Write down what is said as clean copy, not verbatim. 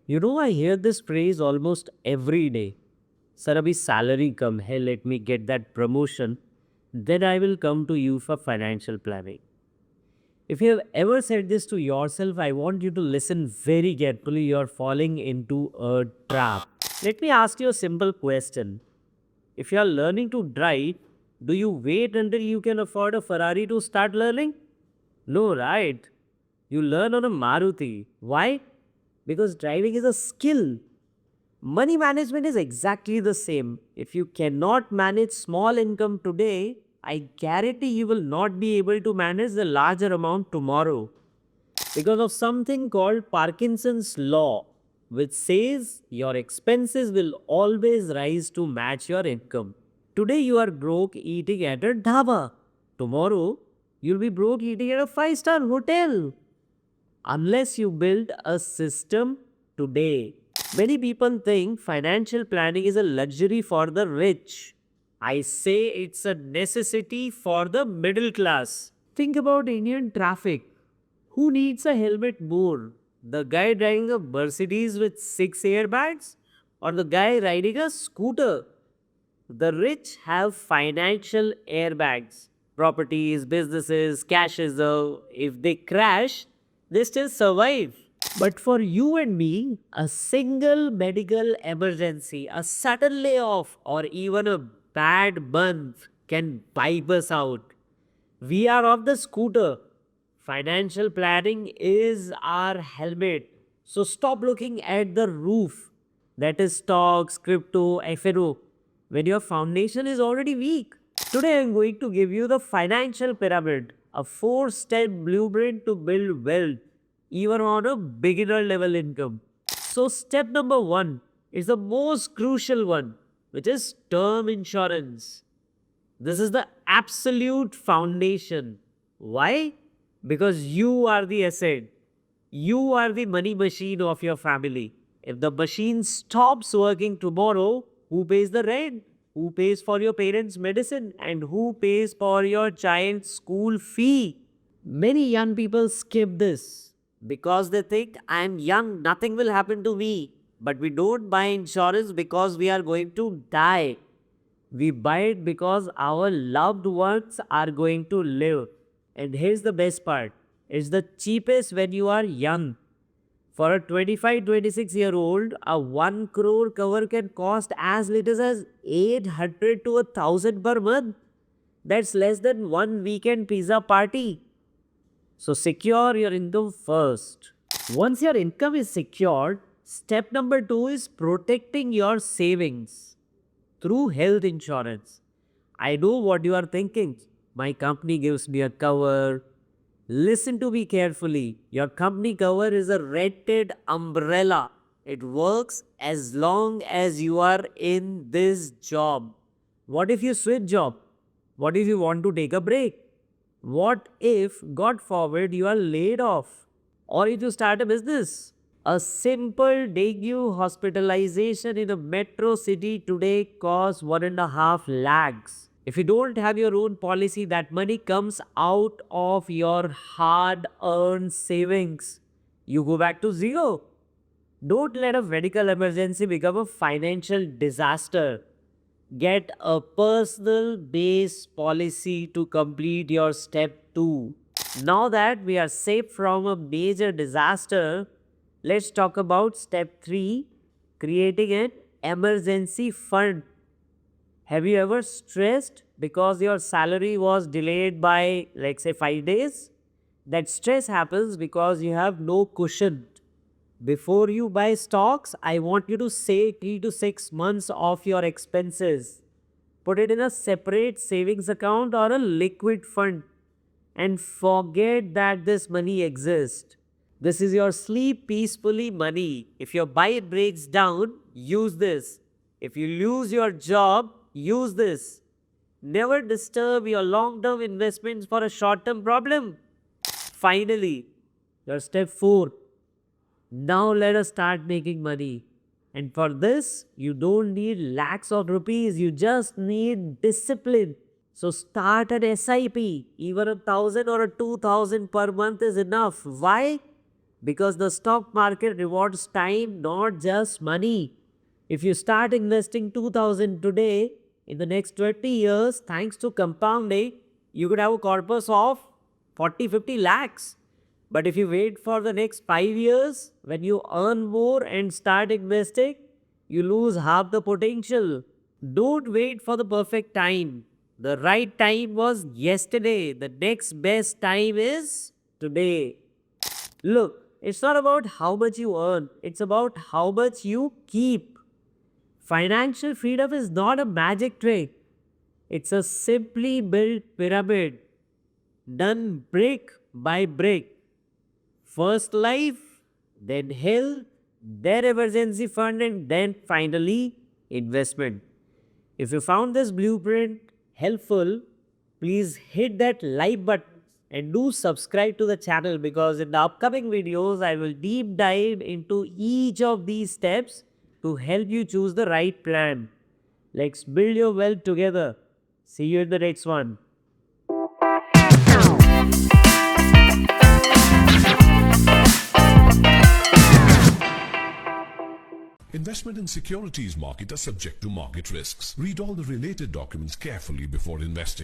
I hear this phrase almost every day. Sir, abhi salary come hai, let me get that promotion. Then I will come to you for financial planning. If you have ever said this to yourself, I want you to listen very carefully. You're falling into a trap. Let me ask you a simple question. If you are learning to drive, do you wait until you can afford a Ferrari to start learning? No, right? You learn on a Maruti. Why? Because driving is a skill. Money management is exactly the same. If you cannot manage small income today, I guarantee you will not be able to manage the larger amount tomorrow because of something called Parkinson's law, which says your expenses will always rise to match your income. Today you are broke eating at a dhaba. Tomorrow you'll be broke eating at a five-star hotel unless you build a system today. Many people think financial planning is a luxury for the rich. I say it's a necessity for the middle class. Think about Indian traffic. Who needs a helmet more? The guy driving a Mercedes with six airbags or the guy riding a scooter? The rich have financial airbags, properties, businesses, cash reserve. If they crash, they still survive. But for you and me, a single medical emergency, a sudden layoff, or even a bad month can wipe us out. We are off the scooter. Financial planning is our helmet. So stop looking at the roof. That is stocks, crypto, FNO. When your foundation is already weak. Today I am going to give you the financial pyramid, a four-step blueprint to build wealth, even on a beginner level income. So step number one is the most crucial one, which is term insurance. This is the absolute foundation. Why? Because you are the asset. You are the money machine of your family. If the machine stops working tomorrow, who pays the rent? Who pays for your parents' medicine? And who pays for your child's school fee? Many young people skip this because they think I am young, nothing will happen to me. But we don't buy insurance because we are going to die. We buy it because our loved ones are going to live. And here's the best part, it's the cheapest when you are young. For a 25-26-year-old, a 1 crore cover can cost as little as 800 to 1000 per month. That's less than one weekend pizza party. So secure your income first. Once your income is secured, step number two is protecting your savings through health insurance. I know what you are thinking. My company gives me a cover. Listen to me carefully. Your company cover is a rented umbrella. It works as long as you are in this job. What if you switch job? What if you want to take a break? What if, God forbid, you are laid off? Or if you start a business? A simple dengue hospitalization in a metro city today costs 1.5 lakhs. If you don't have your own policy, that money comes out of your hard earned savings. You go back to zero. Don't let a medical emergency become a financial disaster. Get a personal base policy to complete your step 2. Now that we are safe from a major disaster, let's talk about step 3, creating an emergency fund. Have you ever stressed because your salary was delayed by, let's say, 5 days? That stress happens because you have no cushion. Before you buy stocks, I want you to save 3 to 6 months of your expenses. Put it in a separate savings account or a liquid fund and forget that this money exists. This is your sleep peacefully money. If your bike breaks down, use this. If you lose your job, use this. Never disturb your long term investments for a short term problem. Finally, your step 4. Now let us start making money. And for this, you don't need lakhs of rupees, you just need discipline. So start an SIP. Even 1,000 or 2,000 per month is enough. Why? because the stock market rewards time, not just money. If you start investing 2000 today, in the next 20 years, thanks to compounding, you could have a corpus of 40-50 lakhs. But if you wait for the next 5 years, when you earn more and start investing, you lose half the potential. Don't wait for the perfect time. The right time was yesterday. The next best time is today. Look, it's not about how much you earn, it's about how much you keep. Financial freedom is not a magic trick, it's a simply built pyramid done brick by brick. First life, then health, then emergency fund, and then finally investment. If you found this blueprint helpful, please hit that like button and do subscribe to the channel, because in the upcoming videos I will deep dive into each of these steps to help you choose the right plan. Let's build your wealth together. See you in the next one. Investment in securities market are subject to market risks. Read all the related documents carefully before investing.